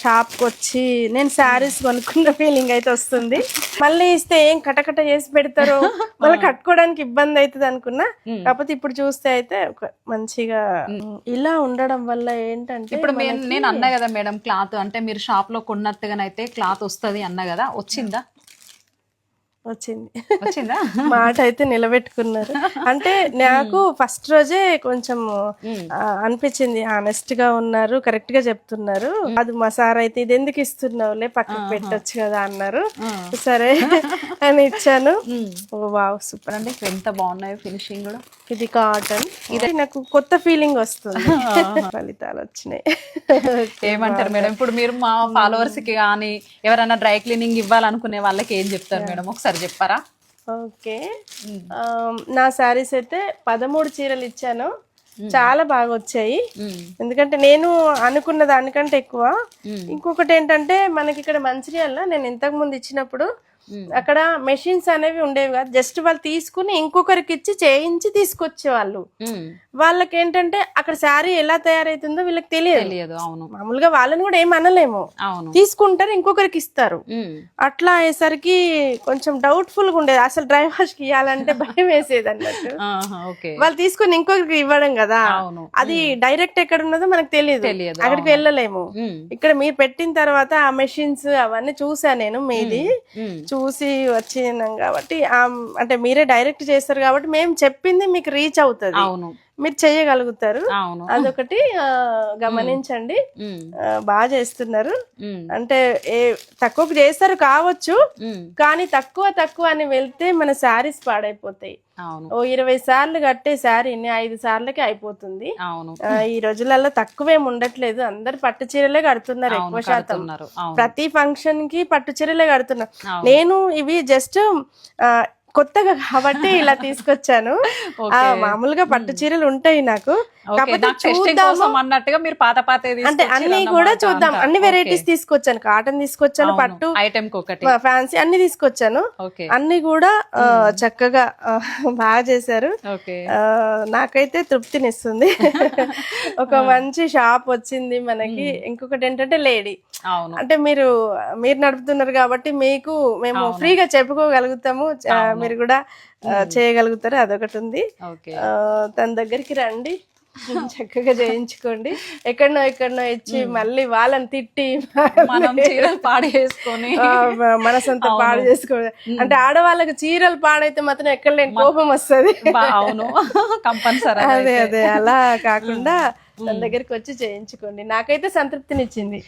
Shop కి వచ్చి నేను శారీస్ కొనుక్కున్న ఫీలింగ్ అయితే వస్తుంది. మళ్ళీ ఇస్తే ఏం కటకట చేసి పెడతారో మళ్ళీ కట్టుకోవడానికి ఇబ్బంది అవుతుంది అనుకున్నా. కాకపోతే ఇప్పుడు చూస్తే అయితే మంచిగా ఇలా ఉండడం వల్ల ఏంటంటే ఇప్పుడు నేను అన్నా కదా మేడం, క్లాత్ అంటే మీరు షాప్ లో కొన్నట్టుగానైతే క్లాత్ వస్తుంది అన్నా కదా, వచ్చిందా? వచ్చిందా మాట అయితే నిలబెట్టుకున్నారు. అంటే నాకు ఫస్ట్ రోజే కొంచెం అనిపించింది, ఆనెస్ట్ గా ఉన్నారు, కరెక్ట్ గా చెప్తున్నారు. అది మా సార్ అయితే ఇది ఎందుకు ఇస్తున్నావులే పక్కకు పెట్టొచ్చు కదా అన్నారు. సరే అని ఇచ్చాను. వావ్ సూపర్ అండి, ఎంత బాగున్నాయి ఫినిషింగ్ కూడా. ఇది కాటన్, ఇది నాకు కొత్త ఫీలింగ్ వస్తుంది. ఫలితాలు వచ్చినాయి. ఏమంటారు మేడం, ఇప్పుడు మీరు మా ఫాలోవర్స్ కి కానీ ఎవరైనా డ్రై క్లీనింగ్ ఇవ్వాలనుకునే వాళ్ళకి ఏం చెప్తారు మేడం, ఒకసారి చెప్పారా? ఓకే, నా శారీస్ అయితే 13 చీరలు ఇచ్చాను. చాలా బాగా వచ్చాయి. ఎందుకంటే నేను అనుకున్న దానికంటే ఎక్కువ. ఇంకొకటి ఏంటంటే మనకి ఇక్కడ మంచిర్యాలలో నేను ఇంతకు ముందు ఇచ్చినప్పుడు అక్కడ మెషిన్స్ అనేవి ఉండేవి కాదు. జస్ట్ వాళ్ళు తీసుకుని ఇంకొకరికి ఇచ్చి చేయించి తీసుకొచ్చే వాళ్ళు. వాళ్ళకి ఏంటంటే అక్కడ శారీ ఎలా తయారైతుందో వీళ్ళకి తెలియదు. అవును, మామూలుగా వాళ్ళని కూడా ఏం అనలేము, తీసుకుంటారు ఇంకొకరికి ఇస్తారు. అట్లా అయ్యేసరికి కొంచెం డౌట్ఫుల్ గా ఉండేది. అసలు డ్రై వాష్ కి ఇవ్వాలంటే భయం వేసేది అన్నట్టు. వాళ్ళు తీసుకుని ఇంకొకరికి ఇవ్వడం కదా, అది డైరెక్ట్ ఎక్కడ ఉన్నదో మనకు తెలియదు, అక్కడికి వెళ్ళలేము. ఇక్కడ మీరు పెట్టిన తర్వాత ఆ మెషిన్స్ అవన్నీ చూసా నేను, మీది చూసి వచ్చినాం కాబట్టి. అంటే మీరే డైరెక్ట్ చేస్తారు కాబట్టి మేము చెప్పింది మీకు రీచ్ అవుతుంది, మీరు చెయ్యగలుగుతారు. అదొకటి గమనించండి. బాగా చేస్తున్నారు. అంటే తక్కువకు చేస్తారు కావచ్చు, కానీ తక్కువ అని వెళ్తే మన శారీస్ పాడైపోతాయి. ఓ 20 సార్లు కట్టే శారీని 5 సార్లకి అయిపోతుంది. ఈ రోజులలో తక్కువేం ఉండట్లేదు, అందరు పట్టు చీరలే కడుతున్నారు ఎక్కువ శాతం. ప్రతి ఫంక్షన్ కి పట్టు చీరలే కడుతున్నారు. నేను ఇవి జస్ట్ కొత్తగా కాబట్టి ఇలా తీసుకొచ్చాను. మామూలుగా పట్టు చీరలు ఉంటాయి నాకు, అన్నట్టుగా మీరు పాత అంటే అన్ని కూడా చూద్దాం. అన్ని వెరైటీస్ తీసుకొచ్చాను, కాటన్ తీసుకొచ్చాను, పట్టు ఫ్యాన్సీ అన్ని తీసుకొచ్చాను. అన్ని కూడా చక్కగా బాగా చేశారు. నాకైతే తృప్తినిస్తుంది. ఒక మంచి షాప్ వచ్చింది మనకి. ఇంకొకటి ఏంటంటే లేడీ, అంటే మీరు నడుపుతున్నారు కాబట్టి మీకు మేము ఫ్రీగా చెప్పుకోగలుగుతాము, మీరు కూడా చేయగలుగుతారు. అదొకటి ఉంది. తన దగ్గరికి రండి, చక్కగా చేయించుకోండి. ఎక్కడనో ఇచ్చి మళ్ళీ వాళ్ళని తిట్టి పాడు చేసుకొని మనసంతా పాడు చేసుకోండి. అంటే ఆడవాళ్ళకి చీరలు పాడైతే మాత్రం ఎక్కడ లేని కోపం వస్తుంది. అవును, కంపల్సరీ. అదే అలా కాకుండా తన దగ్గరికి వచ్చి చేయించుకోండి. నాకైతే సంతృప్తినిచ్చింది.